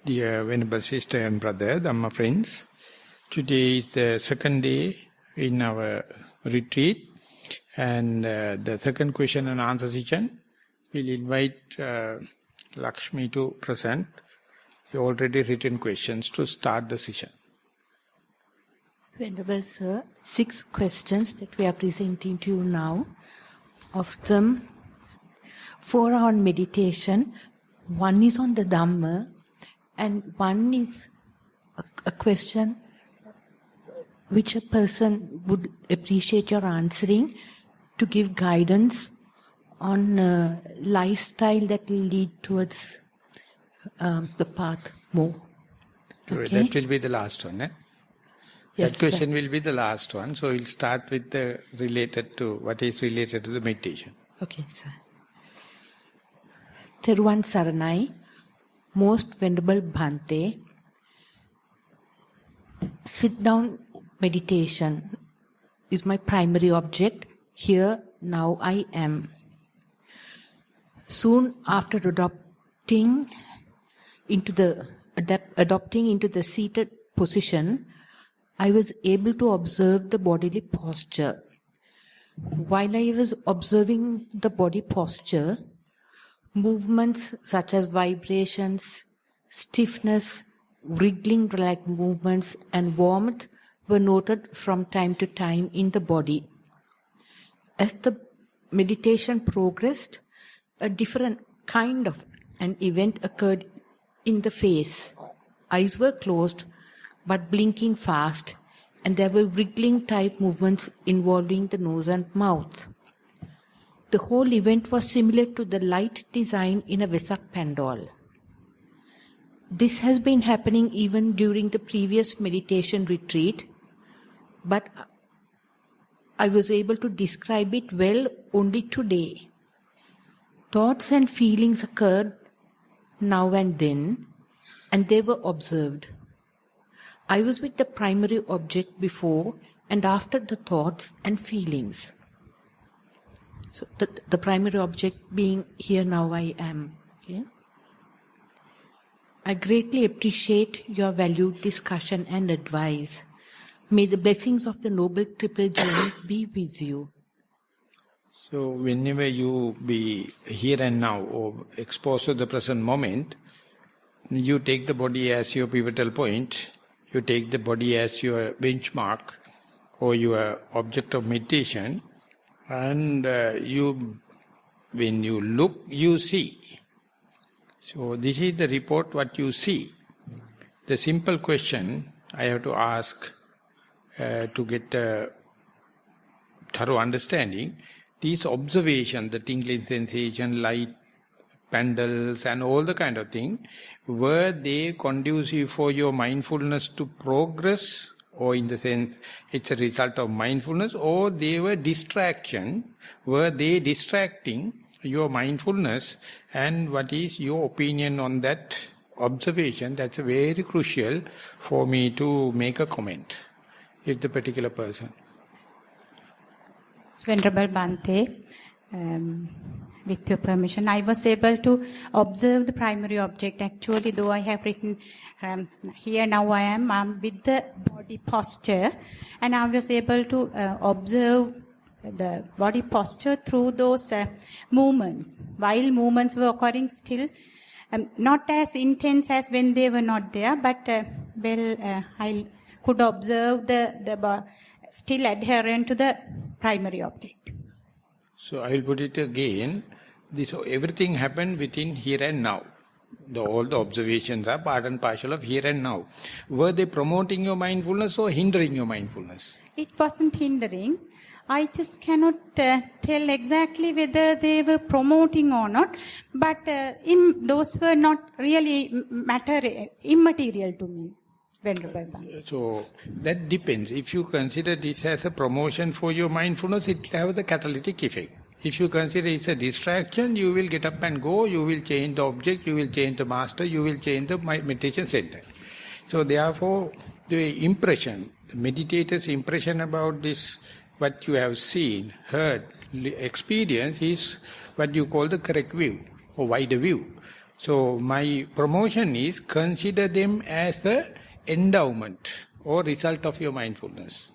Dear Venerable Sister and Brother, Dhamma friends, today is the second day in our retreat, and the second question and answer session. We'll invite Lakshmi to present the already written questions to start the session. Venerable Sir, 6 questions that we are presenting to you now. Of them, 4 are on meditation, 1 is on the Dhamma, and 1 is a question which a person would appreciate your answering to give guidance on a lifestyle that will lead towards the path more. Okay? That will be the last one, eh? Yes, that question sir. will be the last one. So we'll start with the what is related to the meditation. Okay, sir. Theruvan Saranai, Most Venerable Bhante, sit-down meditation is my primary object. Here, now I am. Soon after adopting into the seated position, I was able to observe the bodily posture. While I was observing the body posture, movements such as vibrations, stiffness, wriggling-like movements, and warmth were noted from time to time in the body. As the meditation progressed, a different kind of an event occurred in the face. Eyes were closed but blinking fast, and there were wriggling-type movements involving the nose and mouth. The whole event was similar to the light design in a Vesak pandal. This has been happening even during the previous meditation retreat, but I was able to describe it well only today. Thoughts and feelings occurred now and then, and they were observed. I was with the primary object before and after the thoughts and feelings. So the primary object being here now I am. Okay? I greatly appreciate your valued discussion and advice. May the blessings of the Noble Triple Journey be with you. So whenever you be here and now or exposed to the present moment, you take the body as your pivotal point, you take the body as your benchmark or your object of meditation, and when you look, you see. So this is the report what you see. The simple question I have to ask to get a thorough understanding, these observations, the tingling sensation, light, pendles and all the kind of thing, were they conducive for your mindfulness to progress, or in the sense it's a result of mindfulness, or they were distraction, were they distracting your mindfulness, and what is your opinion on that observation? That's very crucial for me to make a comment, if the particular person. Venerable Bhante, with your permission, I was able to observe the primary object. Actually, though I have written here now I am with the body posture, and I was able to observe the body posture through those movements. While movements were occurring still, not as intense as when they were not there, but I could observe the still adherent to the primary object. So I will put it again. Everything happened within here and now. All the observations are part and parcel of here and now. Were they promoting your mindfulness or hindering your mindfulness? It wasn't hindering. I just cannot tell exactly whether they were promoting or not, but those were not really immaterial to me. So that depends. If you consider this as a promotion for your mindfulness, it will have the catalytic effect. If you consider it's a distraction, you will get up and go, you will change the object, you will change the master, you will change the meditation center. So therefore, the impression, the meditator's impression about this, what you have seen, heard, experienced, is what you call the correct view or wider view. So my promotion is consider them as the endowment or result of your mindfulness.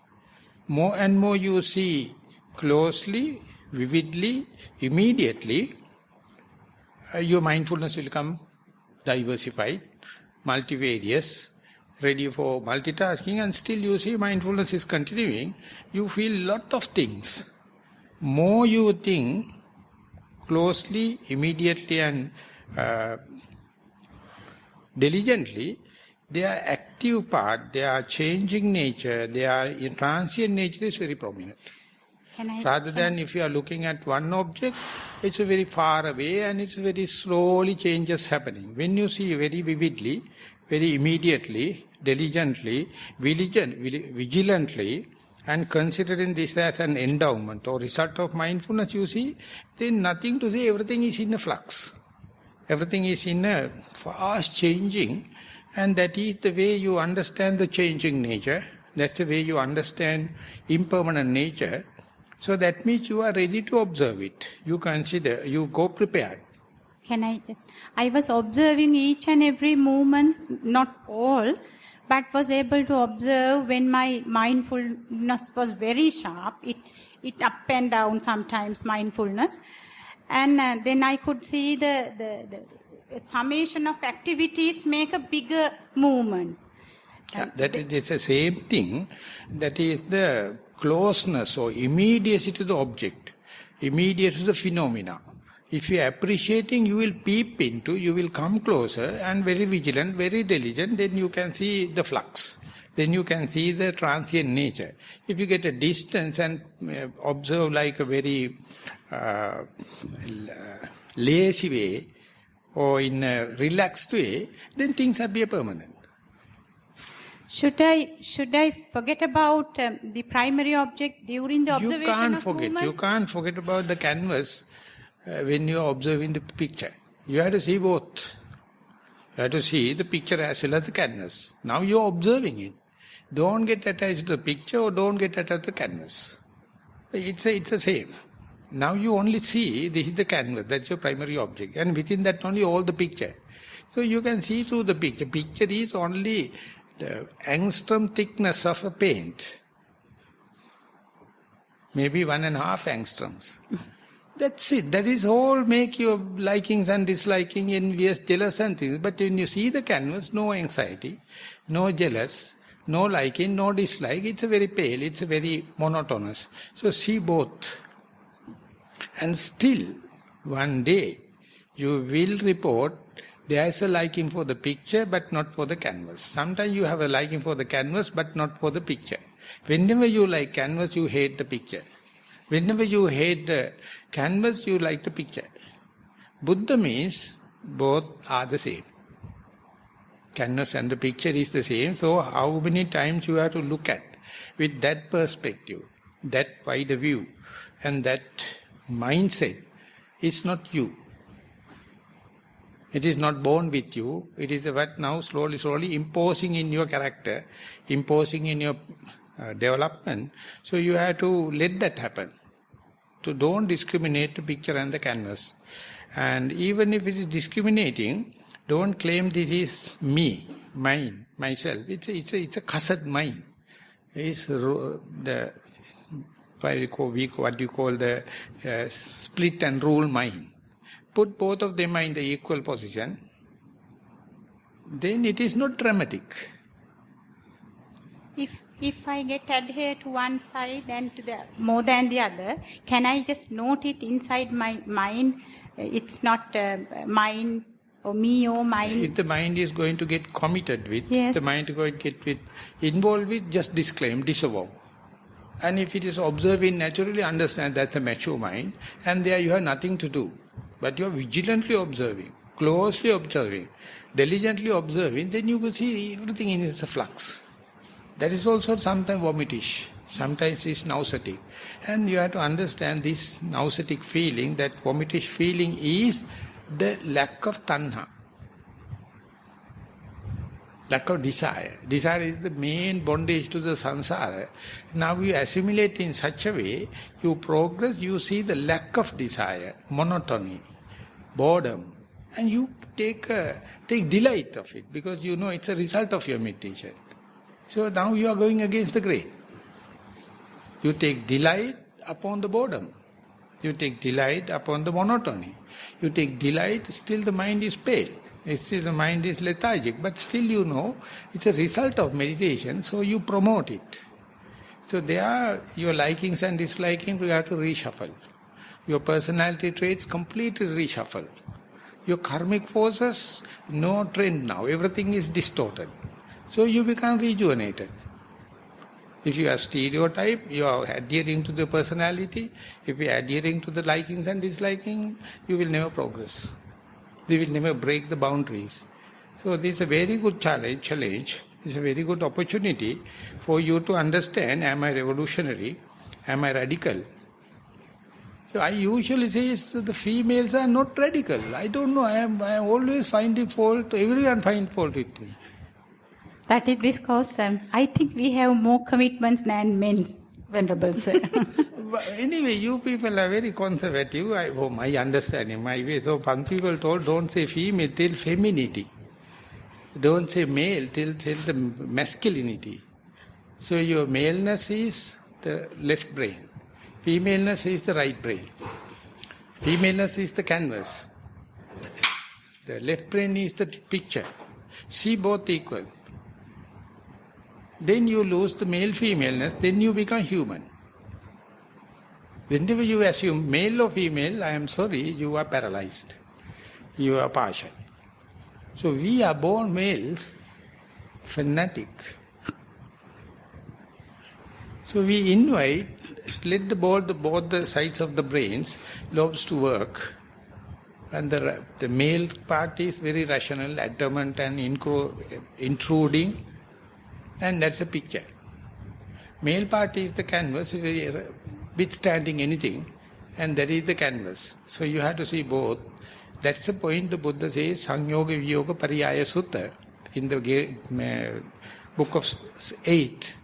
More and more you see closely, vividly, immediately, your mindfulness will come diversified, multivarious, ready for multitasking, and still you see mindfulness is continuing. You feel lot of things. More you think closely, immediately and diligently, their active part, their changing nature, their transient nature is very prominent. Rather than if you are looking at one object, it's very far away and it's very slowly changes happening. When you see very vividly, very immediately, diligently, vigilantly, and considering this as an endowment or result of mindfulness, you see, then nothing to say, everything is in a flux. Everything is in a fast changing, and that is the way you understand the changing nature. That's the way you understand impermanent nature. So that means you are ready to observe it. You consider, you go prepared. Can I just... I was observing each and every movement, not all, but was able to observe when my mindfulness was very sharp. It up and down sometimes, mindfulness. And then I could see the summation of activities make a bigger movement. That is the same thing. That is the closeness or immediacy to the object, immediacy to the phenomena. If you are appreciating, you will peep into, you will come closer and very vigilant, very diligent, then you can see the flux. Then you can see the transient nature. If you get a distance and observe like a very lazy way or in a relaxed way, then things appear permanent. Should I forget about the primary object during the observation of movements? You can't forget about the canvas when you are observing the picture. You have to see both. You have to see the picture as well as the canvas. Now you are observing it. Don't get attached to the picture or don't get attached to the canvas. It's the same. Now you only see this is the canvas, that's your primary object. And within that only all the picture. So you can see through the picture. Picture is only the angstrom thickness of a paint. Maybe 1.5 angstroms. That's it. That is all make your likings and disliking, envious, jealous and things. But when you see the canvas, no anxiety, no jealous, no liking, no dislike. It's a very pale, it's a very monotonous. So see both. And still, one day, you will report there is a liking for the picture but not for the canvas. Sometimes you have a liking for the canvas but not for the picture. Whenever you like canvas, you hate the picture. Whenever you hate the canvas, you like the picture. Buddha means both are the same. Canvas and the picture is the same. So how many times you have to look at with that perspective, that wider view and that mindset is not you. It is not born with you. It is what now slowly imposing in your character, imposing in your development. So you have to let that happen. So don't discriminate the picture and the canvas. And even if it is discriminating, don't claim this is me, mine, myself. It's a cussed mind. It's the what you call the split and rule mind. Put both of them in the equal position, then it is not dramatic. If I get adhered to one side and to the more than the other, can I just note it inside my mind? It's not mine or me or mine. If the mind is going to get committed with, yes. The mind is going to get involved with, just disclaim, disavow. And if it is observing, naturally understand that's a mature mind, and there you have nothing to do. But you are vigilantly observing, closely observing, diligently observing, then you will see everything in its flux. That is also sometimes vomitish, sometimes it's nauseatic. And you have to understand this nauseatic feeling, that vomitish feeling is the lack of tanha. Lack of desire. Desire is the main bondage to the samsara. Now you assimilate in such a way, you progress, you see the lack of desire, monotony, boredom, And you take delight of it, because you know it's a result of your meditation. So now you are going against the grain. You take delight upon the boredom. You take delight upon the monotony. You take delight, still the mind is pale. Still the mind is lethargic. But still you know it's a result of meditation, so you promote it. So there your likings and dislikings, you have to reshuffle. Your personality traits completely reshuffle. Your karmic forces, no trend now. Everything is distorted. So you become rejuvenated. If you are stereotype, you are adhering to the personality. If you are adhering to the likings and disliking, you will never progress. You will never break the boundaries. So this is a very good challenge. It's a very good opportunity for you to understand, am I revolutionary? Am I radical? So I usually say the females are not radical. I don't know, I always finding fault, everyone finds fault with me. That is because I think we have more commitments than men, Venerable Sir. But anyway, you people are very conservative. My understanding, my way. So some people told, don't say female till femininity. Don't say male till the masculinity. So your maleness is the left brain. Femaleness is the right brain. Femaleness is the canvas. The left brain is the picture. See both equal. Then you lose the male-femaleness, then you become human. Whenever you assume male or female, I am sorry, you are paralyzed. You are partial. So we are born males, fanatic. So we invite, let both the sides of the brains, lobes to work. And the male part is very rational, adamant and intruding. And that's a picture. Male part is the canvas, withstanding anything, and that is the canvas. So you have to see both. That's the point the Buddha says, Sanyoga Viyoga Pariyaya Sutta, in the book of 8.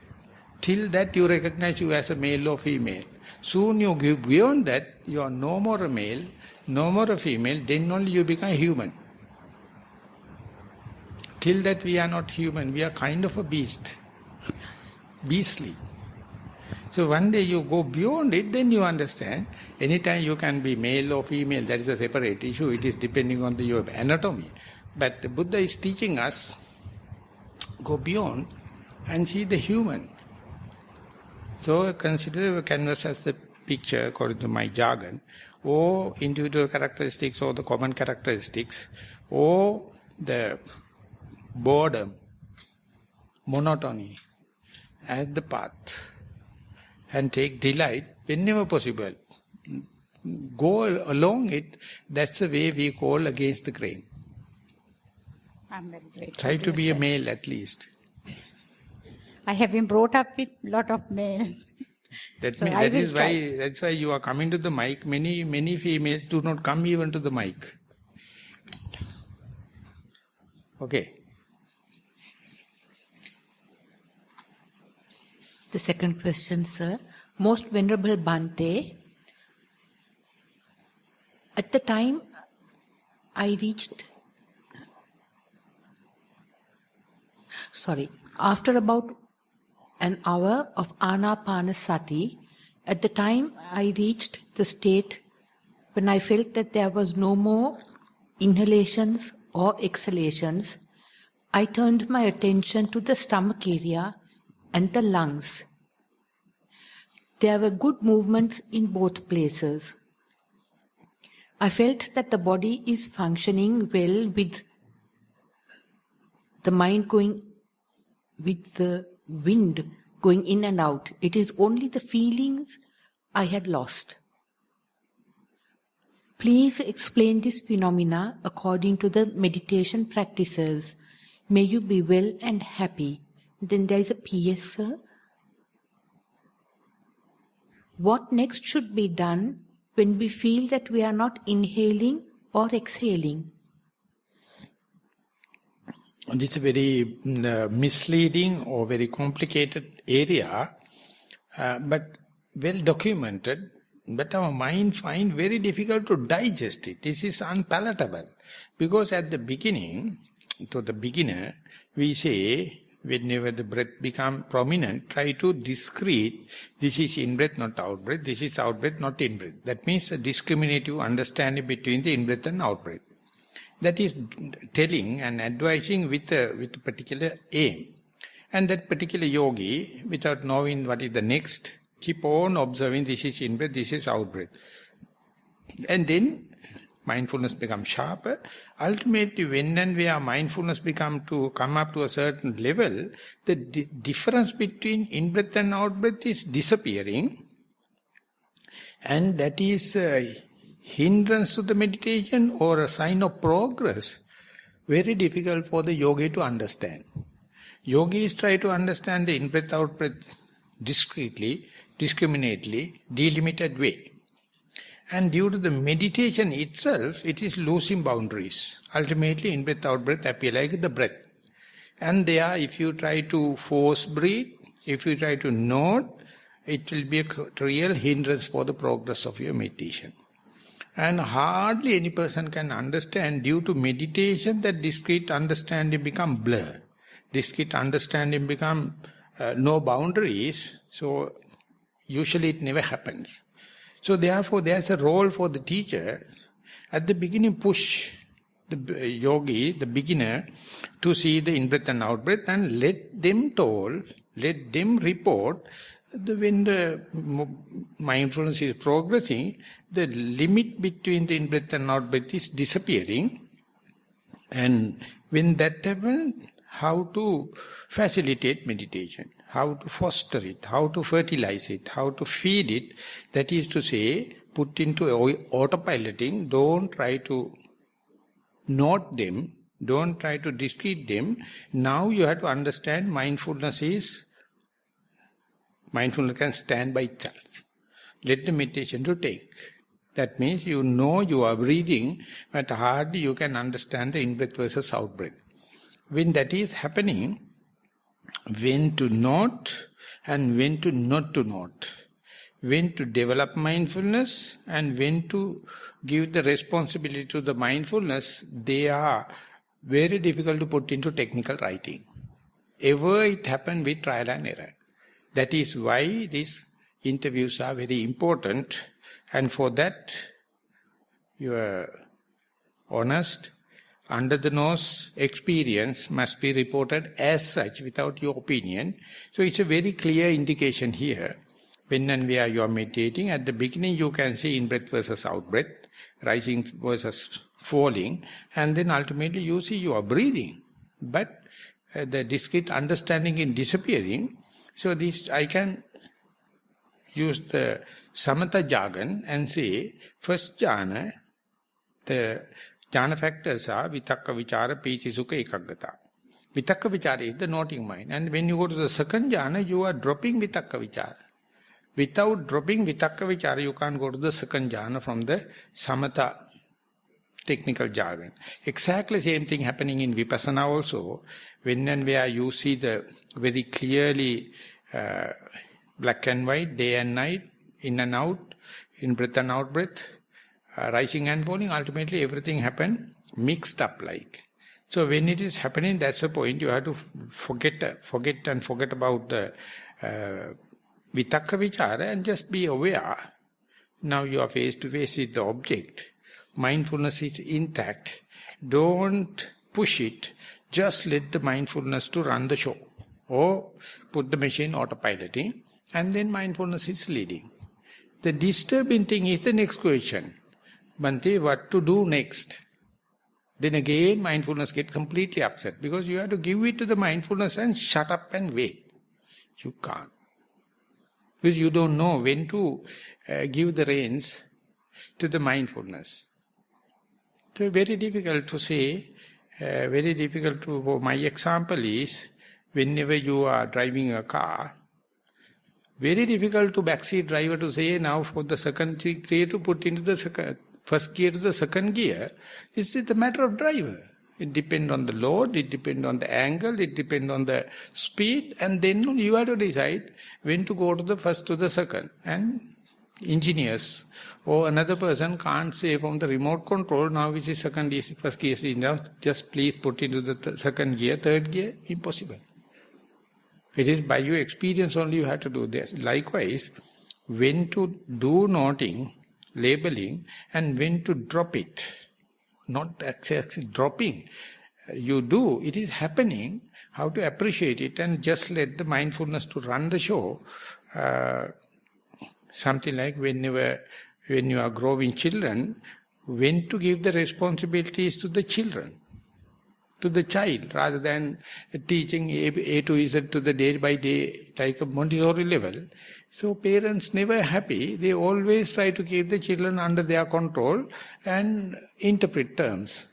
Till that you recognize you as a male or female. Soon you go beyond that, you are no more a male, no more a female, then only you become human. Till that we are not human, we are kind of a beast. Beastly. So one day you go beyond it, then you understand. Anytime you can be male or female, that is a separate issue. It is depending on your anatomy. But the Buddha is teaching us, go beyond and see the human. So consider the canvas as the picture, according to my jargon, or individual characteristics or the common characteristics, or the boredom, monotony as the path, and take delight whenever possible. Go along it. That's the way we call against the grain. I'm very grateful. Try to be a male at least. I have been brought up with a lot of males. That's why you are coming to the mic. Many females do not come even to the mic. Okay. The second question, sir. Most Venerable Bhante, at the time I reached, after about an hour of Anapanasati, at the time I reached the state when I felt that there was no more inhalations or exhalations, I turned my attention to the stomach area and the lungs. There were good movements in both places. I felt that the body is functioning well with the mind going, with the wind going in and out. It is only the feelings I had lost. Please explain this phenomena according to the meditation practices. May you be well and happy. Then there is a PS, sir. What next should be done when we feel that we are not inhaling or exhaling? This is a very misleading or very complicated area, but well documented. But our mind finds very difficult to digest it. This is unpalatable. Because at the beginning, to the beginner, we say, whenever the breath becomes prominent, try to discrete, this is in-breath, not out-breath, this is out-breath, not in-breath. That means a discriminative understanding between the in-breath and out-breath. That is telling and advising with a particular aim. And that particular yogi, without knowing what is the next, keep on observing this is in-breath, this is out-breath. And then mindfulness becomes sharper. Ultimately, when and where mindfulness come up to a certain level, the difference between in-breath and out-breath is disappearing. And that is a hindrance to the meditation or a sign of progress, very difficult for the yogi to understand. Yogis try to understand the in-breath, out-breath discreetly, discriminately, delimited way. And due to the meditation itself, it is losing boundaries. Ultimately, in-breath, out-breath appear like the breath. And there, if you try to force breathe, if you try to note, it will be a real hindrance for the progress of your meditation. And hardly any person can understand, due to meditation, that discrete understanding become blur. Discrete understanding become no boundaries. So, usually it never happens. So therefore, there's a role for the teacher. At the beginning, push the yogi, the beginner, to see the in-breath and out-breath, and let them report when the mindfulness is progressing, the limit between the in-breath and out-breath is disappearing. And when that happens, how to facilitate meditation, how to foster it, how to fertilize it, how to feed it. That is to say, put into autopiloting. Don't try to note them, don't try to discrete them. Now you have to understand mindfulness can stand by itself. Let the meditation to take. That means you know you are breathing, but hardly you can understand the in-breath versus out-breath. When that is happening, when to note and when to not to note, when to develop mindfulness and when to give the responsibility to the mindfulness, they are very difficult to put into technical writing. Ever it happened with trial and error. That is why these interviews are very important, and for that your honest, under-the-nose experience must be reported as such without your opinion. So it's a very clear indication here. When and where you are meditating, at the beginning you can see in-breath versus out-breath, rising versus falling, and then ultimately you see you are breathing. But the discrete understanding is disappearing. So this I can use the samatha jargon and say, first jhana, the jhana factors are vitakka, vichara, piti, sukha, ekaggata. Vitakka, vichara is the noting mind. And when you go to the second jhana, you are dropping vitakka, vichara. Without dropping vitakka, vichara, you can't go to the second jhana from the samatha technical jargon. Exactly same thing happening in vipassana also. When and where you see the very clearly black and white, day and night, in and out, in breath and out breath, rising and falling, ultimately everything happen mixed up like. So when it is happening, that's the point. You have to forget about the vitakka vichara and just be aware. Now you are face to face with the object. Mindfulness is intact. Don't push it. Just let the mindfulness to run the show. Or put the machine autopiloting, and then mindfulness is leading. The disturbing thing is the next question. Bhante, what to do next? Then again mindfulness gets completely upset, because you have to give it to the mindfulness and shut up and wait. You can't. Because you don't know when to give the reins to the mindfulness. So very difficult to say, my example is, whenever you are driving a car, very difficult to backseat driver to say, now for the second gear to put into the first gear to the second gear. It's a matter of driver. It depends on the load, it depends on the angle, it depends on the speed, and then you have to decide when to go to the first to the second. And engineers. Or another person can't say from the remote control, now which is second gear, first gear is enough, just please put into the second gear, third gear, impossible. It is by your experience only you have to do this. Likewise, when to do noting, labeling, and when to drop it. Not actually dropping. You do, it is happening, how to appreciate it and just let the mindfulness to run the show. Something like when you are growing children, when to give the responsibilities to the children, to the child, rather than teaching A to Z to the day by day, like a Montessori level. So parents never happy, they always try to keep the children under their control and interpret terms.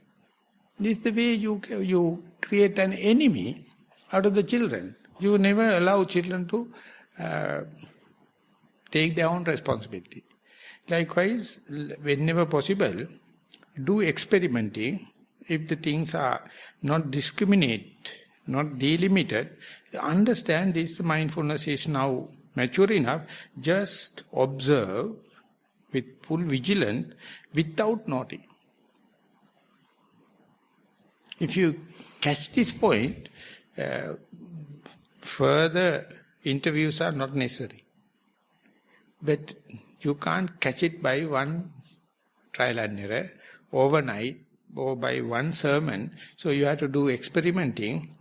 This is the way you create an enemy out of the children. You never allow children to take their own responsibility. Likewise, whenever possible, do experimenting. If the things are not discriminate, not delimited, understand this mindfulness is now mature enough, just observe with full vigilance without noting. If you catch this point, further interviews are not necessary. But you can't catch it by one trial and error, overnight, or by one sermon. So you have to do experimenting.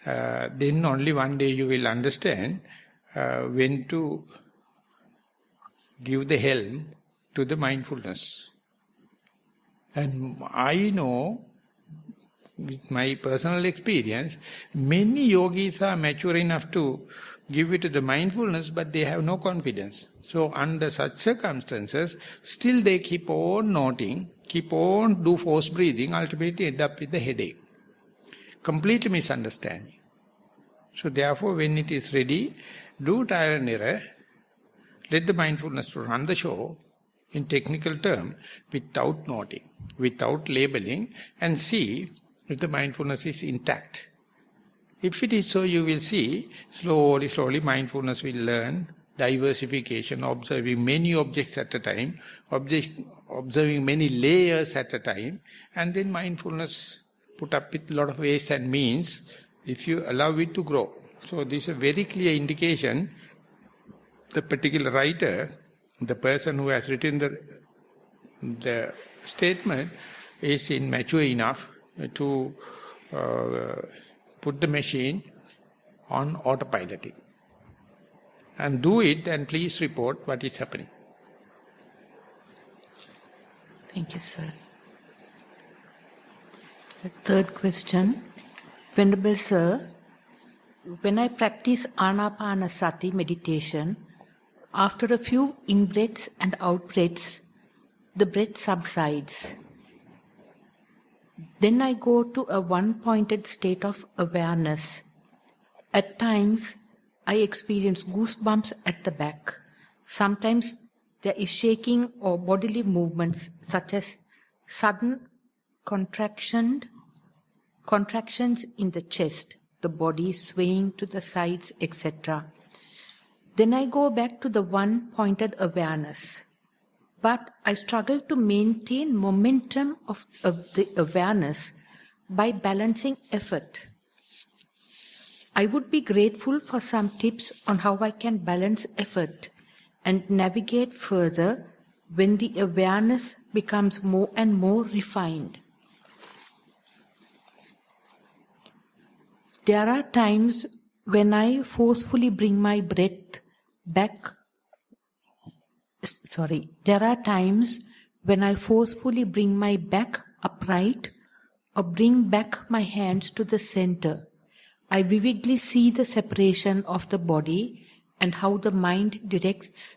Then only one day you will understand when to give the helm to the mindfulness. And I know, with my personal experience, many yogis are mature enough to give it to the mindfulness, but they have no confidence. So under such circumstances, still they keep on noting, keep on do force breathing, ultimately end up with the headache. Complete misunderstanding. So therefore, when it is ready, do trial and error, let the mindfulness to run the show, in technical term, without noting, without labeling, and see if the mindfulness is intact. If it is so, you will see, slowly mindfulness will learn diversification, observing many objects at a time, observing many layers at a time, and then mindfulness put up with a lot of ways and means if you allow it to grow. So this is a very clear indication. The particular writer, the person who has written the statement, is mature enough to put the machine on autopiloting. And do it, and please report what is happening. Thank you, sir. The third question. Venerable Sir, when I practice Anapanasati meditation, after a few in-breaths and out-breaths, the breath subsides. Then I go to a one-pointed state of awareness. At times, I experience goosebumps at the back. Sometimes there is shaking or bodily movements such as sudden contractions in the chest, the body swaying to the sides, etc. Then I go back to the one-pointed awareness. But I struggle to maintain momentum of the awareness by balancing effort. I would be grateful for some tips on how I can balance effort and navigate further when the awareness becomes more and more refined. There are times when I forcefully bring my breath back. There are times when I forcefully bring my back upright or bring back my hands to the center. I vividly see the separation of the body and how the mind directs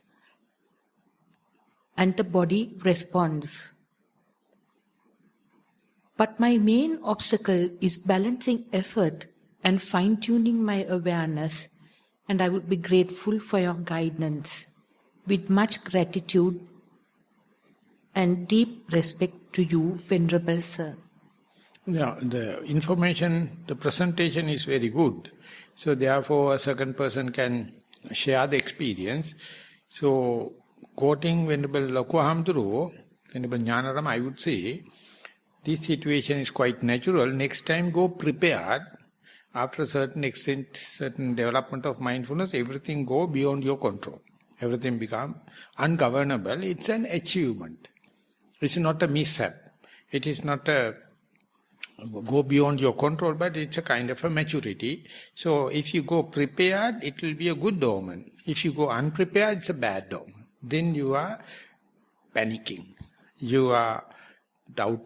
and the body responds. But my main obstacle is balancing effort and fine-tuning my awareness, and I would be grateful for your guidance. With much gratitude and deep respect to you, Venerable Sir. Yeah, the information, the presentation is very good. So therefore a second person can share the experience. So quoting Venerable Loku Hamduru, Venerable Jnanarama, I would say, this situation is quite natural. Next time go prepared. After a certain extent, certain development of mindfulness, everything go beyond your control. Everything become ungovernable. It's an achievement. It's not a mishap. It is not a go beyond your control, but it's a kind of a maturity. So if you go prepared, it will be a good omen. If you go unprepared, it's a bad omen. Then you are panicking. You are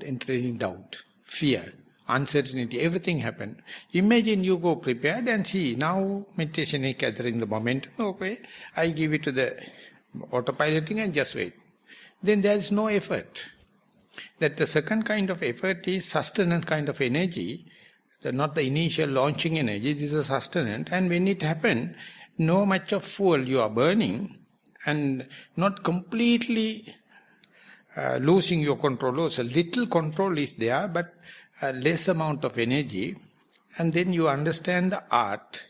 entering doubt, fear, uncertainty, everything happen. Imagine you go prepared and see, now meditation is gathering the momentum, okay, I give it to the autopiloting and just wait. Then there is no effort. That the second kind of effort is sustenance kind of energy, not the initial launching energy, this is a sustenance, and when it happens, no much of fuel you are burning, and not completely losing your control also. Little control is there, but less amount of energy, and then you understand the art,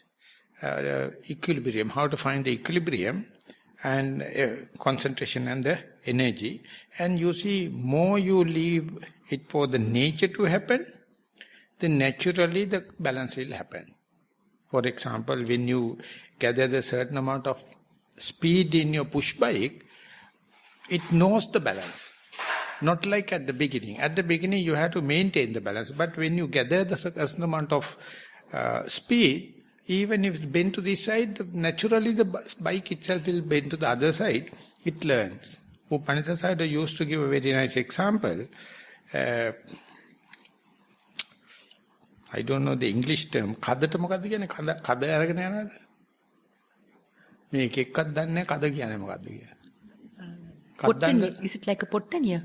equilibrium, how to find the equilibrium, and concentration and the energy. And you see, more you leave it for the nature to happen, then naturally the balance will happen. For example, when you gather the certain amount of speed in your push bike, it knows the balance. Not like at the beginning. At the beginning you have to maintain the balance, but when you gather the certain amount of speed, even if it's bent to this side, naturally the bike itself will bend to the other side. It learns. Upanishad Sayadaw used to give a very nice example. I don't know the English term. කදට මොකද්ද කියන්නේ? කද අරගෙන යනවාද? මේ එක එකක් දන්නේ කද කියන්නේ මොකද්ද කියලා. Is it like a pottaniya?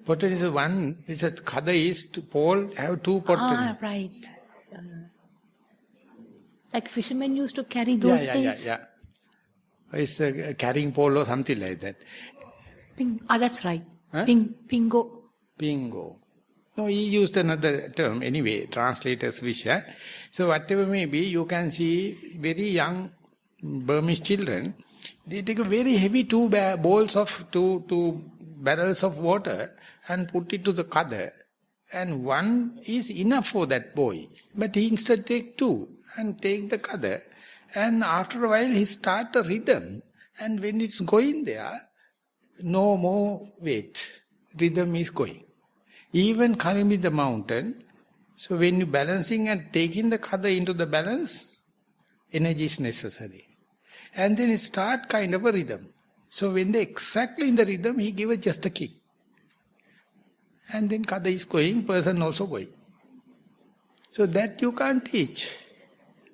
Potten is one. It's a kada is to pole have two potten. Ah, right. Like fishermen used to carry those days. Yeah. It's a carrying pole or something like that. That's right. Huh? Pingo. No, he used another term. Anyway, translators wish. So whatever may be, you can see very young Burmese children. They take a very heavy two barrels of water and put it to the kada. And one is enough for that boy. But he instead take two and take the kada. And after a while he start a rhythm. And when it's going there, no more weight. Rhythm is going. Even climbing the mountain, so when you balancing and taking the kada into the balance, energy is necessary. And then it start kind of a rhythm. So when they exactly in the rhythm, he give just a kick. And then kada is going, person also going. So that you can't teach.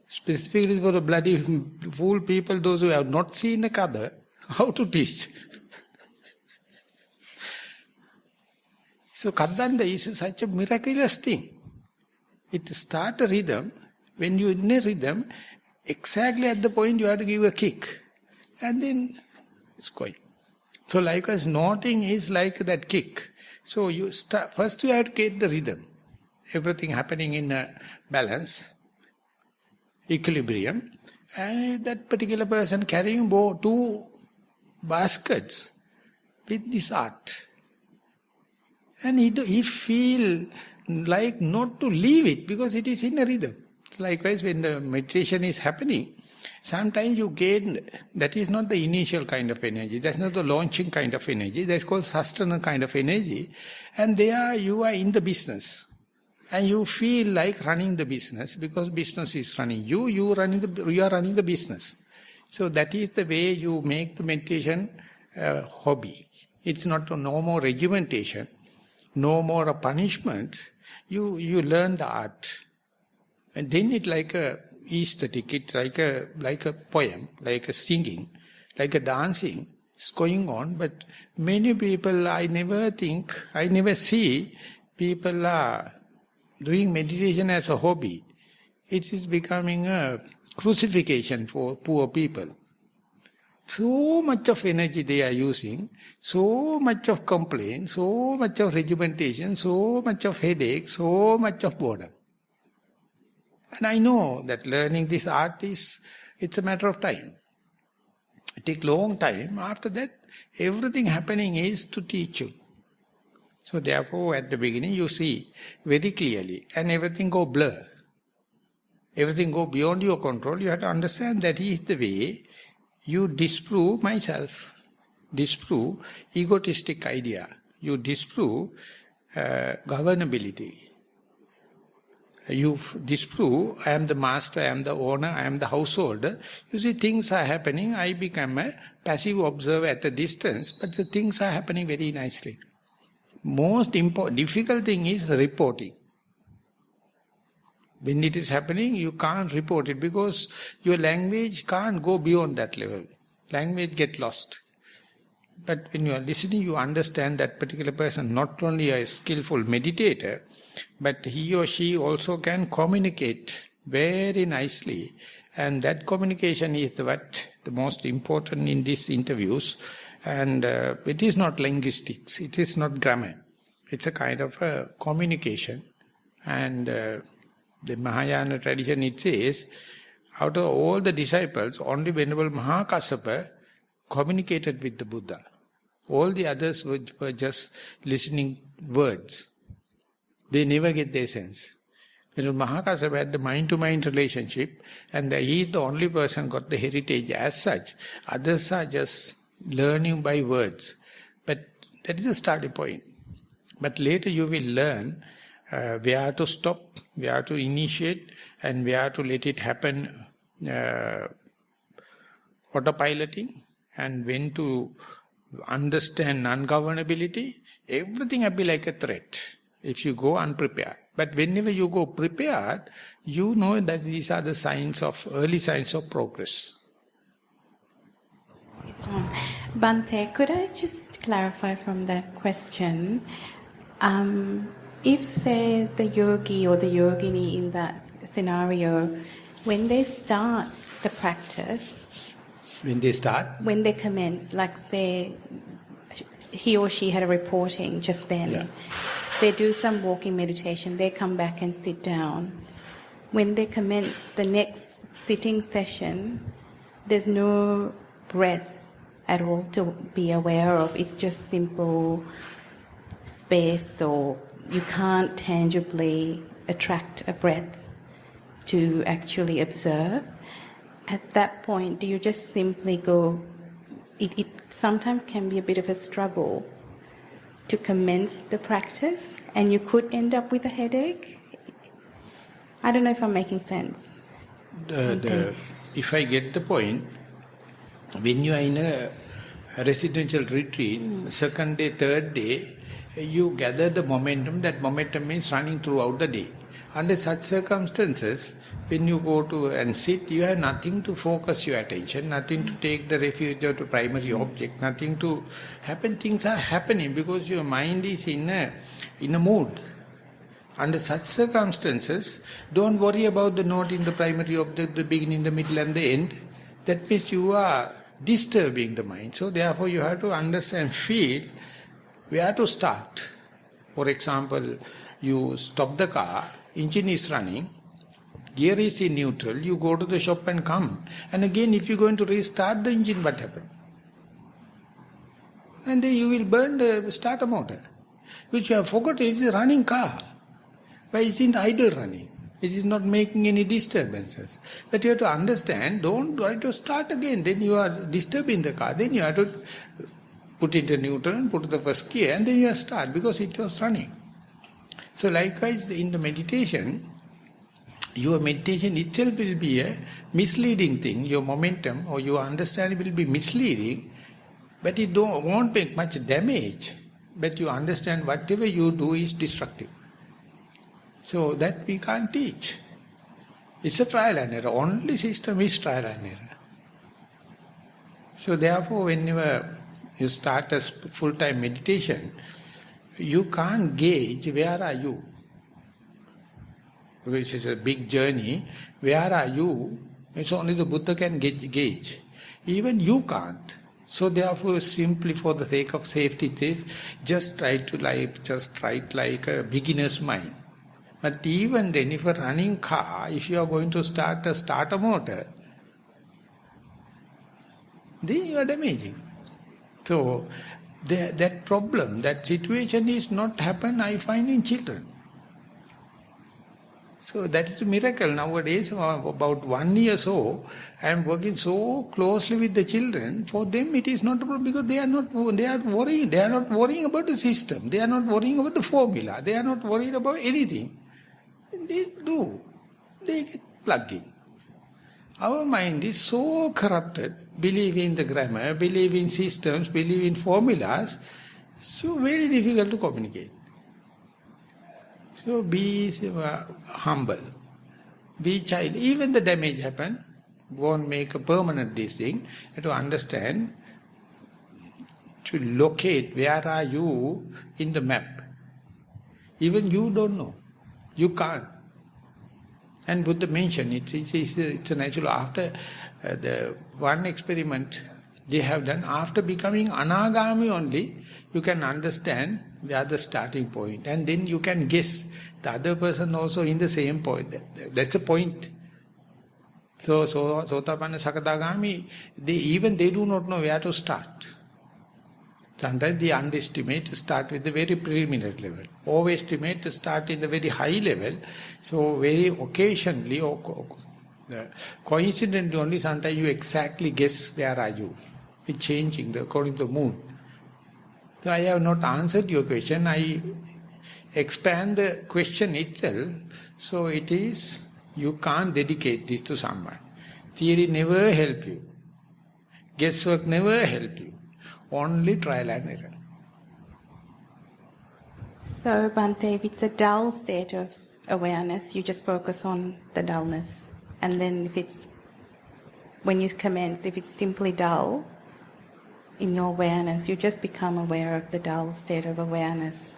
Specifically for the bloody fool people, those who have not seen the kada, how to teach? So Kadanda is such a miraculous thing. It starts a rhythm. When you're in a rhythm, exactly at the point you have to give a kick. And then it's going. So likewise, noting is like that kick. So you start, first you have to get the rhythm. Everything happening in a balance, equilibrium. And that particular person carrying two baskets with this art. And he feel like not to leave it because it is in a rhythm. Likewise, when the meditation is happening, sometimes you gain, that is not the initial kind of energy, that's not the launching kind of energy, that's called sustenance kind of energy. And there you are in the business. And you feel like running the business because business is running you, you are running the business. So that is the way you make the meditation hobby. It's not no more regimentation. No more a punishment, you learn the art. And then it's like a aesthetic, it's like a poem, like a singing, like a dancing. It's going on, but many people, I never see people are doing meditation as a hobby. It is becoming a crucifixion for poor people. So much of energy they are using, so much of complaint, so much of regimentation, so much of headache, so much of boredom. And I know that learning this art it's a matter of time. It takes long time. After that, everything happening is to teach you. So therefore, at the beginning, you see very clearly, and everything go blur. Everything go beyond your control. You have to understand that is the way you disprove myself, disprove egotistic idea. You disprove governability. You disprove, I am the master, I am the owner, I am the householder. You see, things are happening. I become a passive observer at a distance, but the things are happening very nicely. Most difficult thing is reporting. When it is happening, you can't report it because your language can't go beyond that level. Language get lost. But when you are listening, you understand that particular person not only a skillful meditator, but he or she also can communicate very nicely. And that communication is the most important in these interviews. And it is not linguistics, it is not grammar. It's a kind of a communication. And the Mahayana tradition, it says, out of all the disciples, only Venerable Maha communicated with the Buddha. All the others were just listening words. They never get their sense. Venerable Maha had the mind-to-mind relationship, and he is the only person got the heritage as such. Others are just learning by words. But that is the starting point. But later you will learn where to stop, where to initiate, and where to let it happen autopiloting, and when to understand non-governability. Everything will be like a threat if you go unprepared. But whenever you go prepared, you know that these are the signs of, early signs of progress. Bhante, could I just clarify from that question? If, say, the yogi or the yogini in that scenario, when they start the practice... When they start? When they commence, like say, he or she had a reporting just then. Yeah. They do some walking meditation, they come back and sit down. When they commence the next sitting session, there's no breath at all to be aware of. It's just simple space, or you can't tangibly attract a breath to actually observe. At that point, do you just simply go... It sometimes can be a bit of a struggle to commence the practice, and you could end up with a headache. I don't know if I'm making sense. If I get the point, when you are in a residential retreat, second day, third day, you gather the momentum. That momentum means running throughout the day. Under such circumstances, when you go to and sit, you have nothing to focus your attention, nothing to take the refuge or to primary object, nothing to happen. Things are happening because your mind is in a mood. Under such circumstances, don't worry about the note in the primary object, the beginning, the middle and the end. That means you are disturbing the mind. So therefore you have to understand, feel where to start. For example, you stop the car, engine is running, gear is in neutral, you go to the shop and come. And again, if you're going to restart the engine, what happens? And then you will burn the starter motor, which you have forgotten. It is a running car. But it's in idle running. It is not making any disturbances. But you have to understand, don't try to start again. Then you are disturbing the car. Then you have to put it in neutral and put the first gear, and then you start because it was running. So likewise in the meditation, your meditation itself will be a misleading thing. Your momentum or your understanding will be misleading, but it won't make much damage. But you understand whatever you do is destructive. So that we can't teach. It's a trial and error. Only system is trial and error. So therefore, whenever you start a full-time meditation, you can't gauge where are you. Because it's a big journey. Where are you? It's only the Buddha can gauge. Even you can't. So therefore, simply for the sake of safety, it is just try it like a beginner's mind. But even then, if a running car, if you are going to start a starter motor, then you are damaging. So, that problem, that situation is not happen, I find, in children. So that is a miracle. Nowadays, about 1 year so, I am working so closely with the children. For them, it is not a problem because they are not worrying. They are not worrying about the system. They are not worrying about the formula. They are not worried about anything. They do. They get plugged in. Our mind is so corrupted, believe in the grammar, believe in systems, believe in formulas, so very difficult to communicate. So be humble, be child. Even the damage happen, won't make a permanent this thing. You have to understand, to locate where are you in the map. Even you don't know. You can't. And Buddha mentioned it's a natural. After the one experiment they have done, after becoming anagami only, you can understand where the starting point. And then you can guess the other person also in the same point. That's the point. So Sotapanna Sakadagami, they do not know where to start. Sometimes they underestimate to start with the very preliminary level. Overestimate to start in the very high level. So very occasionally or coincidentally only sometimes you exactly guess where are you. It's changing according to the mood. So I have not answered your question. I expand the question itself. So it is, you can't dedicate this to someone. Theory never help you. Guesswork never help you. Only trial and error. So, Bhante, if it's a dull state of awareness, you just focus on the dullness. And then when you commence, if it's simply dull, in your awareness, you just become aware of the dull state of awareness.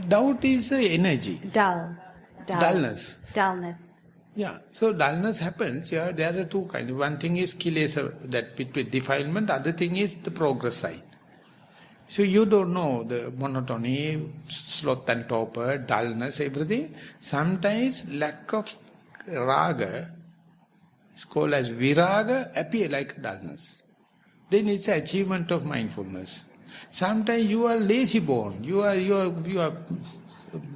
Doubt is energy. Dullness. Yeah, so dullness happens, there are two kinds. One thing is kilesa, that between defilement, other thing is the progress side. So you don't know the monotony, sloth and torpor, dullness, everything. Sometimes lack of raga, it's called as viraga, appear like dullness. Then it's an achievement of mindfulness. Sometimes you are lazy born, you are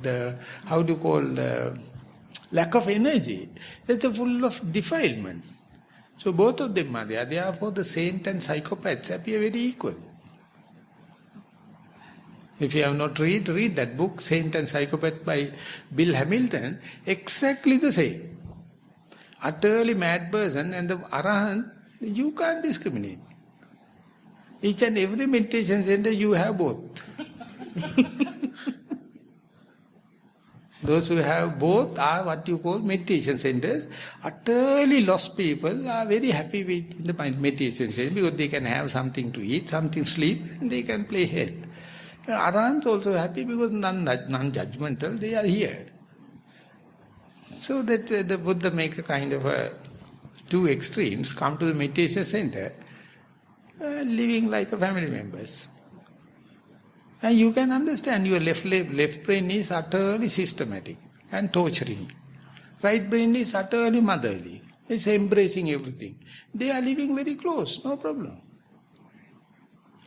the, how do you call, lack of energy. That's full of defilement. So both of them are there. Therefore the saint and psychopaths appear very equal. If you have not read that book, Saint and Psychopath by Bill Hamilton, exactly the same. Utterly mad person and the Arahant, you can't discriminate. Each and every meditation center you have both. Those who have both are what you call meditation centers. Utterly lost people are very happy with the meditation center because they can have something to eat, something to sleep, and they can play hell. Arahants also happy because non-judgmental, they are here. So that the Buddha make a kind of two extremes, come to the meditation center, living like a family members. And you can understand your left brain is utterly systematic and torturing. Right brain is utterly motherly. It's embracing everything. They are living very close, no problem.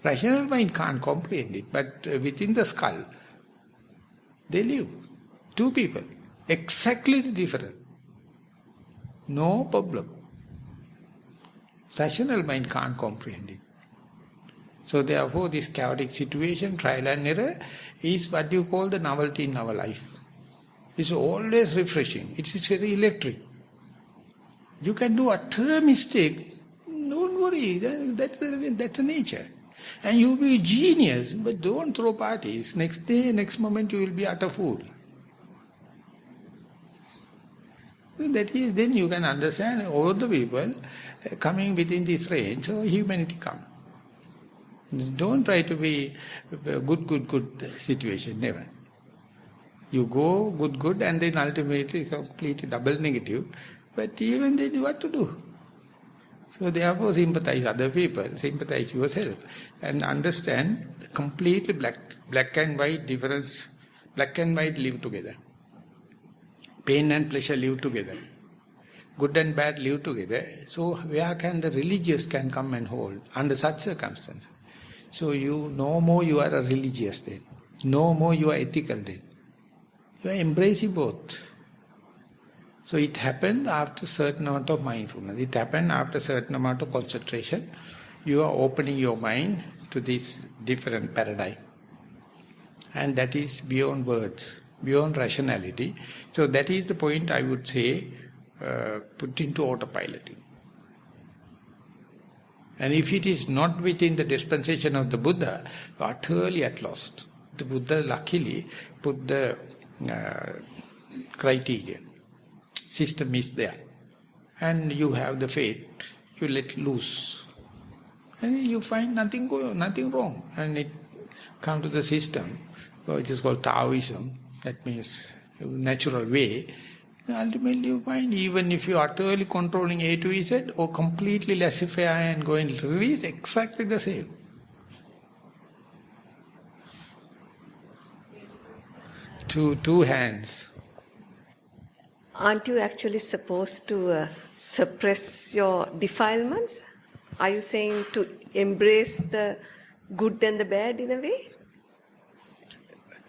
Rational mind can't comprehend it, but within the skull, they live. Two people, exactly different. No problem. Rational mind can't comprehend it. So therefore this chaotic situation, trial and error, is what you call the novelty in our life. It's always refreshing. It is very electric. You can do utter mistake. Don't worry, that's the nature. And you will be genius, but don't throw parties. Next day, next moment you will be utter fool. So that is, then you can understand all the people coming within this range, so humanity comes. Don't try to be good situation, never. You go good and then ultimately completely double negative, but even then what to do? So therefore sympathize other people, sympathize yourself and understand the completely black and white difference. Black and white live together. Pain and pleasure live together. good and bad live together. So where can the religious can come and hold under such circumstances? So you no more you are a religious then. No more you are ethical then. You are embracing both. So it happened after certain amount of mindfulness. It happened after certain amount of concentration. You are opening your mind to this different paradigm. And that is beyond words, beyond rationality. So that is the point I would say, put into autopiloting. And if it is not within the dispensation of the Buddha, you are utterly at lost. The Buddha luckily put the criterion. System is there. And you have the faith, you let loose. And you find nothing wrong. And it comes to the system, which is called Taoism, that means natural way. And ultimately you find, even if you are utterly controlling A to Z or completely laissez-faire and going to release, exactly the same. Two hands. Aren't you actually supposed to suppress your defilements? Are you saying to embrace the good and the bad in a way?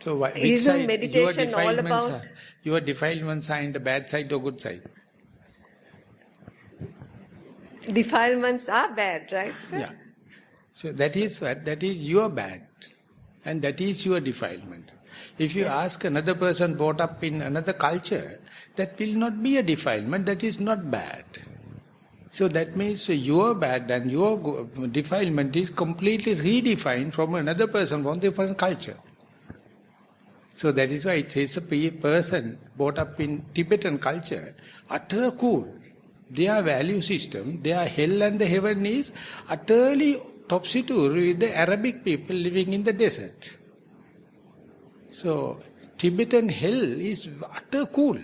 So which Isn't side meditation all about... Your defilements are in the bad side or good side? Defilements are bad, right, sir? Yeah. So that is your bad. And that is your defilement. If you ask another person brought up in another culture, that will not be a defilement, that is not bad. So that means your bad and your defilement is completely redefined from another person from different culture. So that is why it says a person brought up in Tibetan culture, utter cool. Their value system, their hell and the heaven is utterly topsy-turvy with the Arabic people living in the desert. So Tibetan hell is utter cool.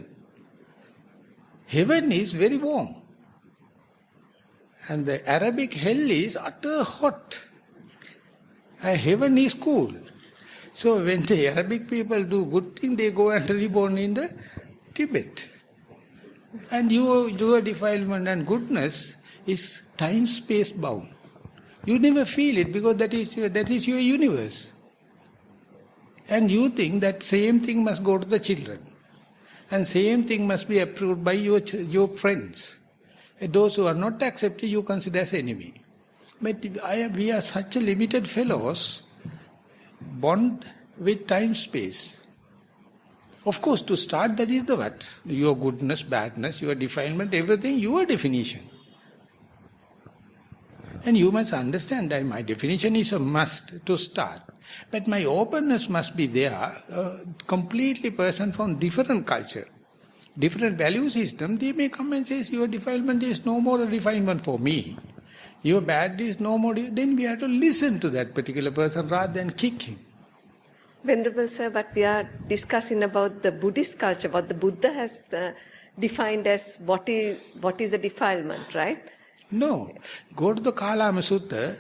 Heaven is very warm. And the Arabic hell is utter hot. And heaven is cool. So when the Arabic people do good thing, they go and reborn in the Tibet. And your defilement and goodness is time-space bound. You never feel it because that is your universe. And you think that same thing must go to the children. And same thing must be approved by your friends. And those who are not accepted, you consider as enemy. But we are such a limited fellows, bond with time-space. Of course, to start, that is the what? Your goodness, badness, your defilement, everything, your definition. And you must understand that my definition is a must to start. But my openness must be there, completely person from different culture, different value system. They may come and say, your defilement is no more a defilement for me. Your bad is no more. Then we have to listen to that particular person rather than kick him. Venerable sir, but we are discussing about the Buddhist culture, what the Buddha has defined as what is a defilement, right? No. Go to the Kalama Sutta.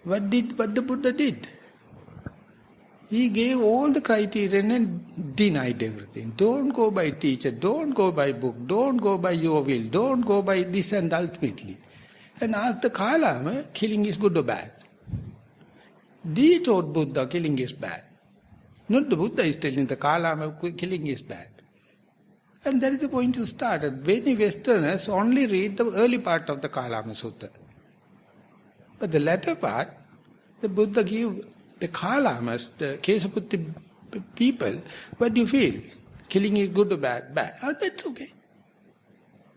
What the Buddha did? He gave all the criterion and denied everything. Don't go by teacher, don't go by book, don't go by your will, don't go by this and ultimately. And ask the Kalama, killing is good or bad. They taught Buddha killing is bad. Not the Buddha is telling the Kalama killing is bad. And that is the point to start. Many Westerners only read the early part of the Kalama Sutta. But the latter part, the Buddha gave the Kalamas, the Kesaputti people, what do you feel? Killing is good or bad? Bad. Oh, that's okay.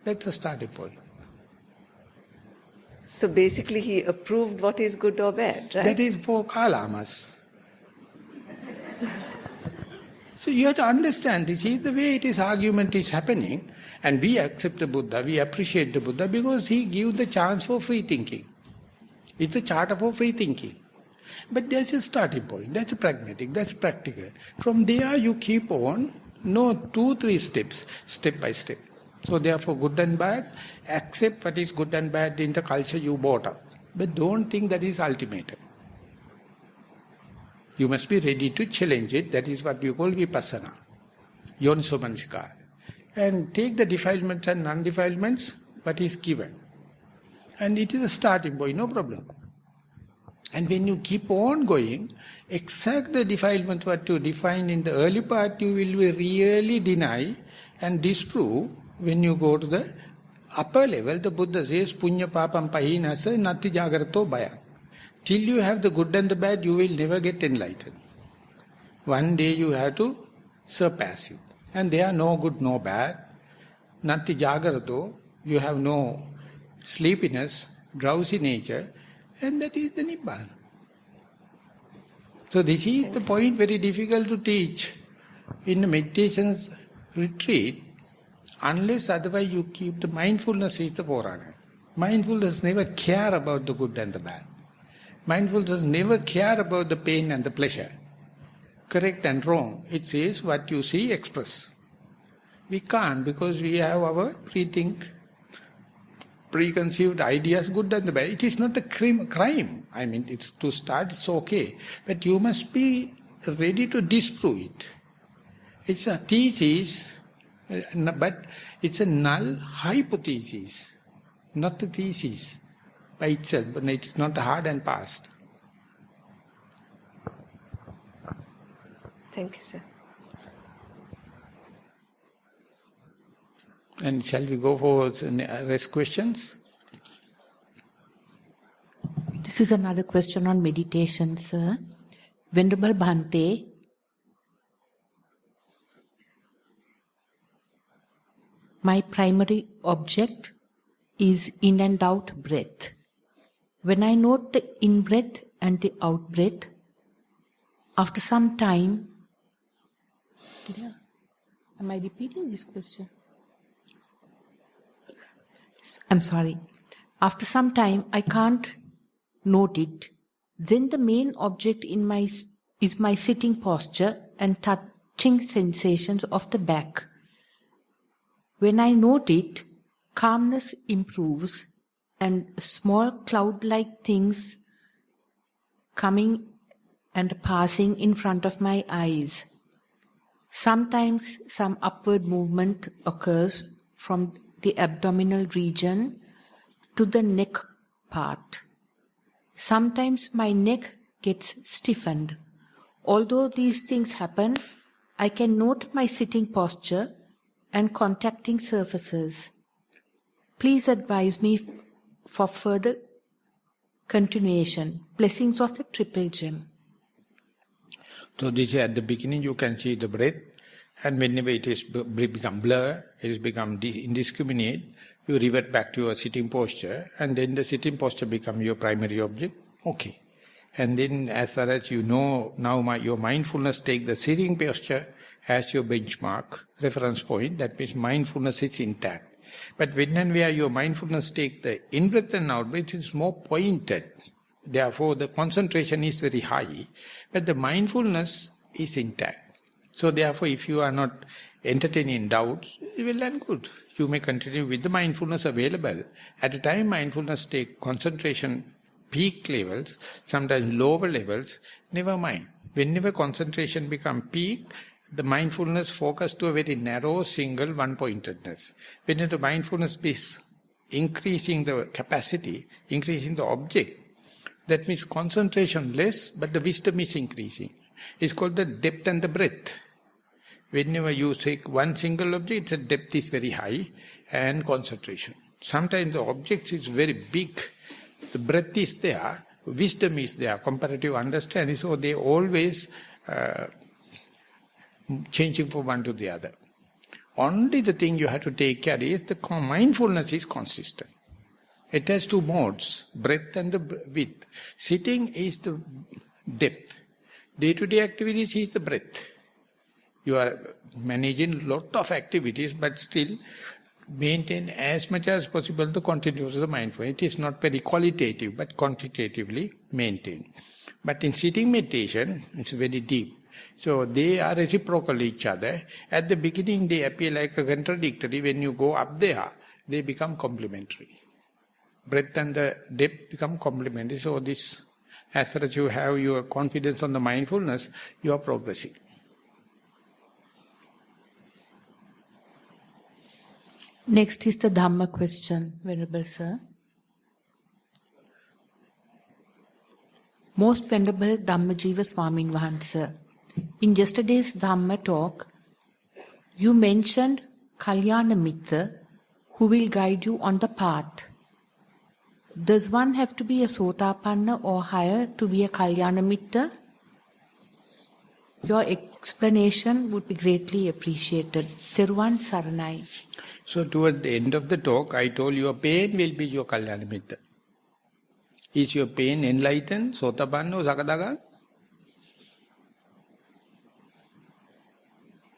That's a starting point. So basically he approved what is good or bad, right? That is for Kalamas. So you have to understand, this is the way it is argument is happening, and we accept the Buddha, we appreciate the Buddha because he gives the chance for free thinking. It's a charter for free thinking. But that's a starting point, that's pragmatic, that's practical. From there you keep on, 2-3 steps, step by step. So therefore good and bad, accept what is good and bad in the culture you brought up. But don't think that is ultimate. You must be ready to challenge it. That is what we call vipassana, yoniso manasikara. and take the defilements and non-defilements, what is given. And it is a starting point, no problem. And when you keep on going, exact the defilement what you define in the early part, you will really deny and disprove. When you go to the upper level, the Buddha says, Punya papam pahinasa nati jagarato bhaya. Till you have the good and the bad, you will never get enlightened. One day you have to surpass it. And there are no good, no bad. Nati jagarato, you have no sleepiness, drowsy nature, and that is the Nibbana. So this is the point very difficult to teach in a meditation retreat, unless otherwise you keep the mindfulness is the forerunner. Mindfulness never care about the good and the bad. Mindfulness never care about the pain and the pleasure. Correct and wrong, it says what you see, express. We can't because we have our preconceived ideas, good and the bad. It is not a crime. I mean, it's, to start it's okay. But you must be ready to disprove it. It's a thesis, but it's a null hypothesis, not a thesis by itself, but it is not hard and fast. Thank you, sir. And shall we go for rest questions? This is another question on meditation, sir. Venerable Bhante, my primary object is in and out breath. When I note the in-breath and the out-breath, after some time... Am I repeating this question? I'm sorry. After some time, I can't note it. Then the main object is my sitting posture and touching sensations of the back. When I note it, calmness improves and small cloud-like things coming and passing in front of my eyes. Sometimes some upward movement occurs from the abdominal region to the neck part. Sometimes my neck gets stiffened. Although these things happen, I can note my sitting posture and contacting surfaces. Please advise me for further continuation. Blessings of the Triple Gem. So this is at the beginning you can see the breath, and whenever it is become blur, it is become indiscriminate, you revert back to your sitting posture, and then the sitting posture become your primary object. Okay. And then as far as you know, now your mindfulness take the sitting posture as your benchmark, reference point, that means mindfulness is intact. But when and where your mindfulness take the in-breath and out-breath, it is more pointed. Therefore, the concentration is very high, but the mindfulness is intact. So therefore, if you are not entertaining doubts, well and good. You may continue with the mindfulness available. At a time, mindfulness take concentration peak levels, sometimes lower levels, never mind. Whenever concentration become peak, the mindfulness focus to a very narrow single one-pointedness. When the mindfulness is increasing the capacity, increasing the object, that means concentration less, but the wisdom is increasing. It's called the depth and the breadth. Whenever you take one single object, the depth is very high and concentration. Sometimes the object is very big, the breadth is there, wisdom is there, comparative understanding, so they always changing from one to the other. Only the thing you have to take care is the mindfulness is consistent. It has two modes, breadth and the width. Sitting is the depth. Day-to-day activities is the breadth. You are managing lot of activities, but still maintain as much as possible the continuous mindfulness. It is not very qualitative, but quantitatively maintained. But in sitting meditation, it's very deep. So they are reciprocal each other. At the beginning they appear like a contradictory. When you go up there, they become complementary. Breadth and the depth become complementary. So this, as far as you have your confidence on the mindfulness, you are progressing. Next is the Dhamma question, Venerable Sir. Most Venerable Dhammajiva Swamin Vahansa, in yesterday's Dhamma talk, you mentioned Kalyana Mitra who will guide you on the path. Does one have to be a Sotapanna or higher to be a Kalyana Mitra? Your explanation would be greatly appreciated. Theruvan Saranai. So toward the end of the talk, I told you your pain will be your Kalyana Mitra. Is your pain enlightened, Sotapanna or Sakadaga?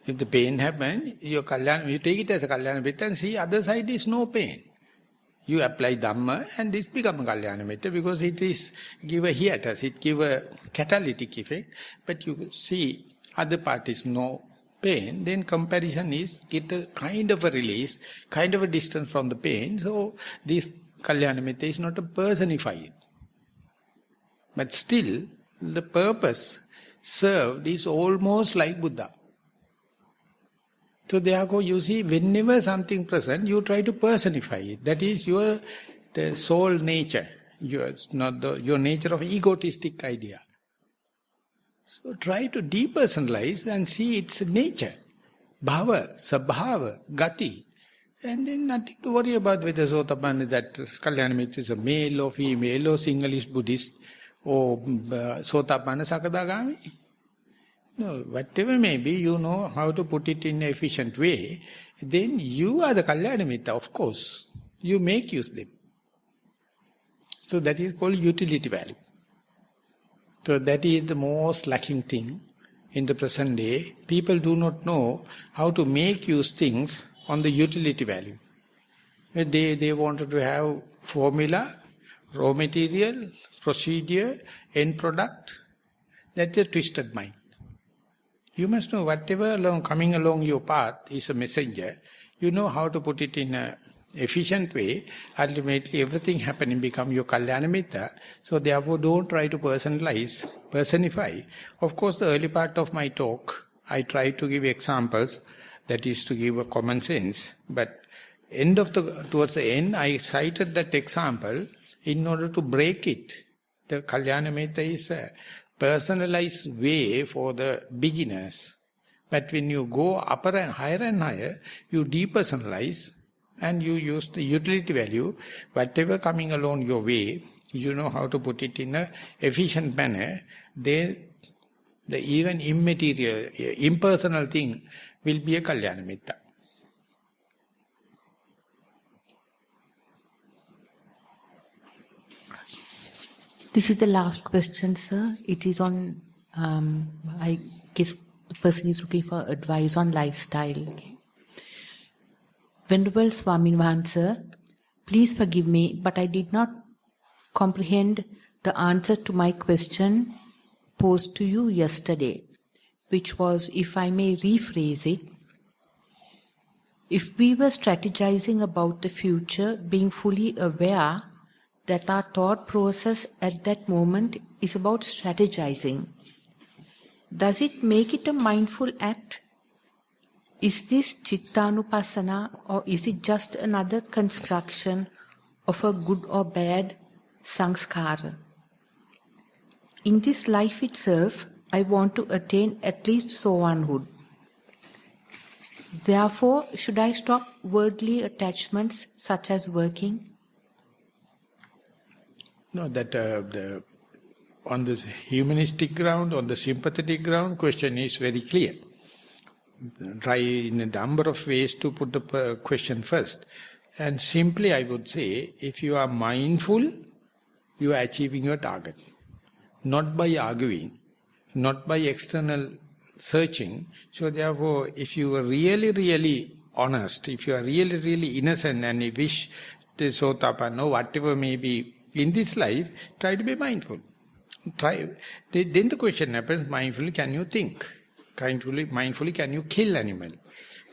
If the pain happens, you take it as a Kalyana Mitra and see other side is no pain. You apply Dhamma and this becomes a Kalyana Mitra because it is give a hiatus, it give a catalytic effect. But you see other part is no pain, then comparison is get a kind of a release, kind of a distance from the pain. So this Kalyana Mitra is not a personified. But still, the purpose served is almost like Buddha. So therefore, you see, whenever something present, you try to personify it. That is the soul nature. Your nature of egotistic idea. So try to depersonalize and see its nature. Bhava, Sabhava, Gati. And then nothing to worry about whether Sotapanna, that Kalyana Mitra is a male or female or Sinhalese Buddhist or Sotapanna Sakadagami. No, whatever may be, you know how to put it in an efficient way. Then you are the Kalyana Mitra, of course. You make use them. So that is called utility value. So that is the most lacking thing in the present day. People do not know how to make use things on the utility value. They wanted to have formula, raw material, procedure, end product. That's a twisted mind. You must know whatever coming along your path is a messenger. You know how to put it in an efficient way. Ultimately, everything happening become your Kalyana Mitra. So therefore, don't try to personify. Of course, the early part of my talk, I try to give examples. That is to give a common sense. But towards the end, I cited that example in order to break it. The Kalyana Mitra is a personalized way for the beginners. But when you go upper and higher, you depersonalize and you use the utility value. Whatever coming along your way, you know how to put it in an efficient manner. The even immaterial, impersonal thing will be a Kalyana Mitra. This is the last question, sir. It is on, I guess the person is looking for advice on lifestyle. Okay. Venerable Swamin Vahansa, please forgive me, but I did not comprehend the answer to my question posed to you yesterday, which was, if I may rephrase it, if we were strategizing about the future, being fully aware that our thought process at that moment is about strategizing, does it make it a mindful act? Is this Chittanupassana, or is it just another construction of a good or bad sanskara? In this life itself, I want to attain at least sowanhood. Therefore, should I stop worldly attachments such as working? No, that on the humanistic ground, on the sympathetic ground, question is very clear. Try in a number of ways to put the question first. And simply I would say, if you are mindful, you are achieving your target. Not by arguing, not by external searching. So therefore, if you are really, really honest, if you are really, really innocent and you wish to Sotapanna, whatever may be in this life, try to be mindful. Then the question happens, mindfully can you think? Mindfully can you kill animal?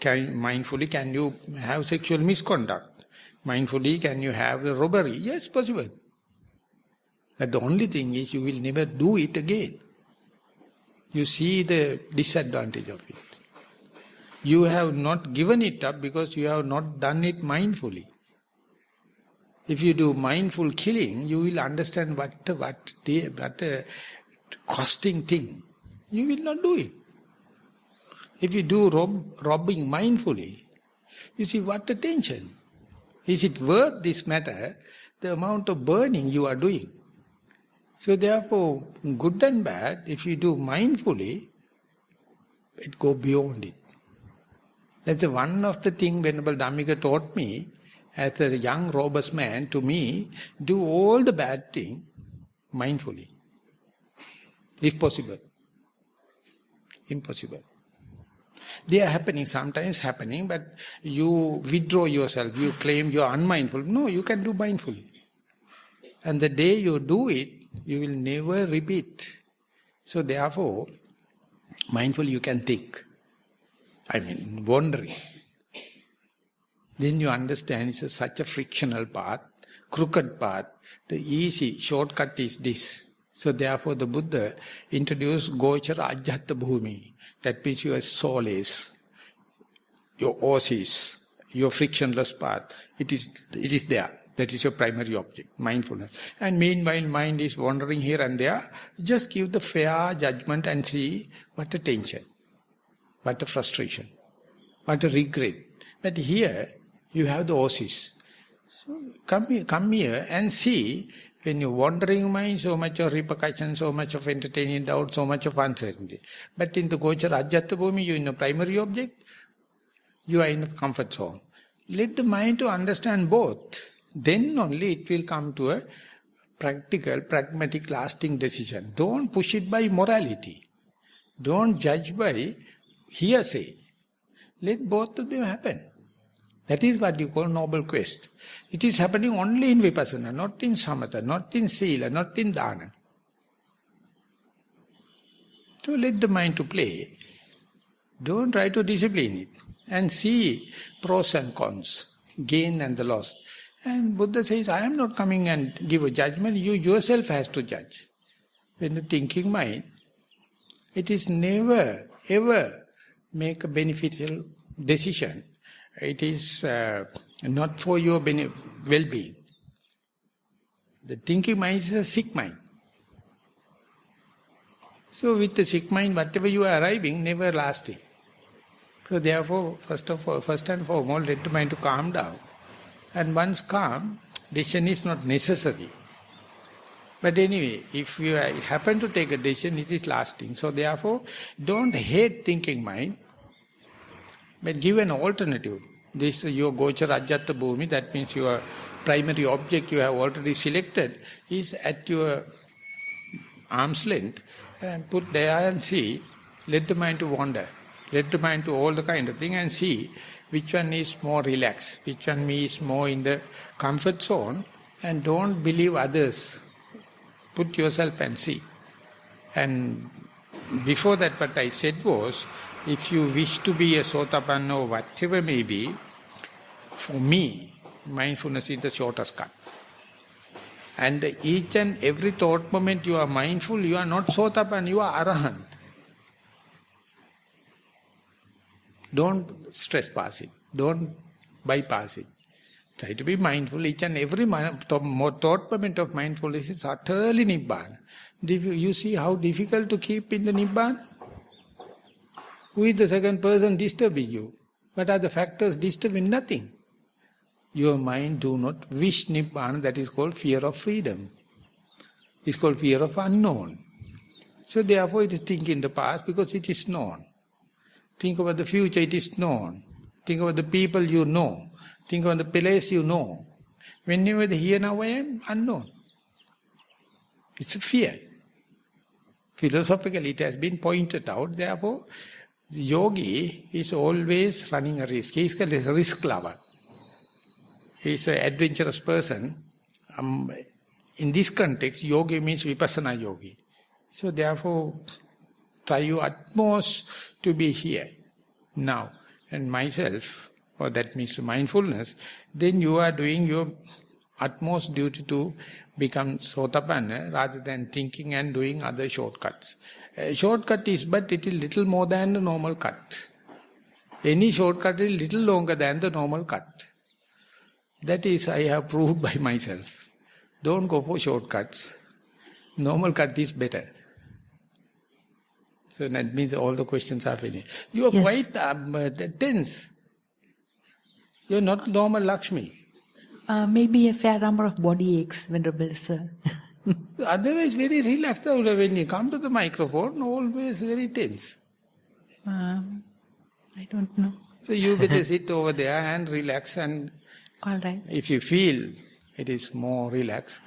Mindfully can you have sexual misconduct? Mindfully can you have a robbery? Yes, possible. But the only thing is you will never do it again. You see the disadvantage of it. You have not given it up because you have not done it mindfully. If you do mindful killing, you will understand what a costing thing. You will not do it. If you do robbing mindfully, you see what a tension. Is it worth this matter, the amount of burning you are doing? So therefore, good and bad, if you do mindfully, it go beyond it. That's one of the things Venerable Dhammika taught me, as a young robust man, to me, do all the bad things mindfully. If possible. Impossible. They are happening, sometimes happening, but you withdraw yourself, you claim you are unmindful. No, you can do mindfully. And the day you do it, you will never repeat. So therefore, mindful you can think. Wandering. Then you understand it's such a frictional path, crooked path. The easy shortcut is this. So therefore the Buddha introduced Gochara Ajjhatta Bhumi. That means your solace, your oasis, your frictionless path. It is there. That is your primary object, mindfulness. And meanwhile mind is wandering here and there. Just give the fair judgment and see what a tension, what a frustration, what a regret. But here you have the oasis. So come here and see, when you're wandering mind, so much of repercussion, so much of entertaining doubt, so much of uncertainty. But in the Gochara Ajjhatta Bhumi, you're in a primary object, you are in a comfort zone. Let the mind to understand both. Then only it will come to a practical, pragmatic, lasting decision. Don't push it by morality. Don't judge by hearsay. Let both of them happen. That is what you call noble quest. It is happening only in Vipassana, not in Samatha, not in Sila, not in Dana. So let the mind to play. Don't try to discipline it. And see pros and cons, gain and the loss. And Buddha says, I am not coming and give a judgment, you yourself has to judge. When the thinking mind, it is never, ever make a beneficial decision. It is not for your well-being. The thinking mind is a sick mind. So with the sick mind, whatever you are arriving, never lasting. So therefore, first and foremost, let the mind to calm down. And once calm, decision is not necessary. But anyway, if you happen to take a decision, it is lasting. So therefore, don't hate thinking mind, but give an alternative. This your Gochara Ajjhatta Bhumi, that means your primary object you have already selected, is at your arm's length, and put there and see, let the mind to wander, let the mind to all the kind of thing and see which one is more relaxed, which one is more in the comfort zone, and don't believe others. Put yourself and see. And before that what I said was, if you wish to be a Sotapanna or whatever may be, for me, mindfulness is the shortest cut. And each and every thought moment you are mindful, you are not Sotapanna, you are Arahant. Don't stress pass it. Don't bypass it. Try to be mindful. Each and every thought moment of mindfulness is utterly Nibbana. You see how difficult to keep in the Nibbana? Who is the second person disturbing you? What are the factors disturbing? Nothing. Your mind do not wish Nibbana, that is called fear of freedom. It's called fear of unknown. So therefore it is thinking the past because it is known. Think about the future, it is known. Think about the people you know. Think about the place you know. Whenever the here now I am, unknown. It's a fear. Philosophically it has been pointed out, therefore the yogi is always running a risk. He is a risk lover. He is an adventurous person. In this context, yogi means vipassana yogi. So therefore, try your utmost to be here, now. And myself, or that means mindfulness, then you are doing your utmost duty to become Sotapanna rather than thinking and doing other shortcuts. Shortcut is but it is little more than the normal cut. Any shortcut is little longer than the normal cut. That is, I have proved by myself. Don't go for shortcuts. Normal cut is better. So that means all the questions are finished. You are quite tense. You are not normal Lakshmi. Maybe a fair number of body aches, Venerable Sir. Otherwise very relaxed. When you come to the microphone, always very tense. I don't know. So you better sit over there and relax, and All right. if you feel it is more relaxed.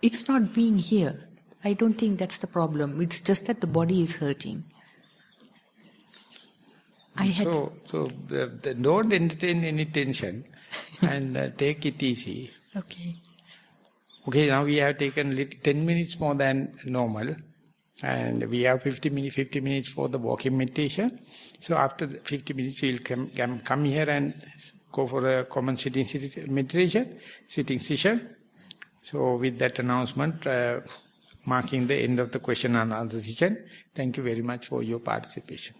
It's not being here. I don't think that's the problem. It's just that the body is hurting. So don't entertain any tension and take it easy. Okay. Okay, now we have taken 10 minutes more than normal, and we have 50 minutes for the walking meditation. So after the 50 minutes, we'll come here and go for a common sitting session. So with that announcement, marking the end of the question and answer session, thank you very much for your participation.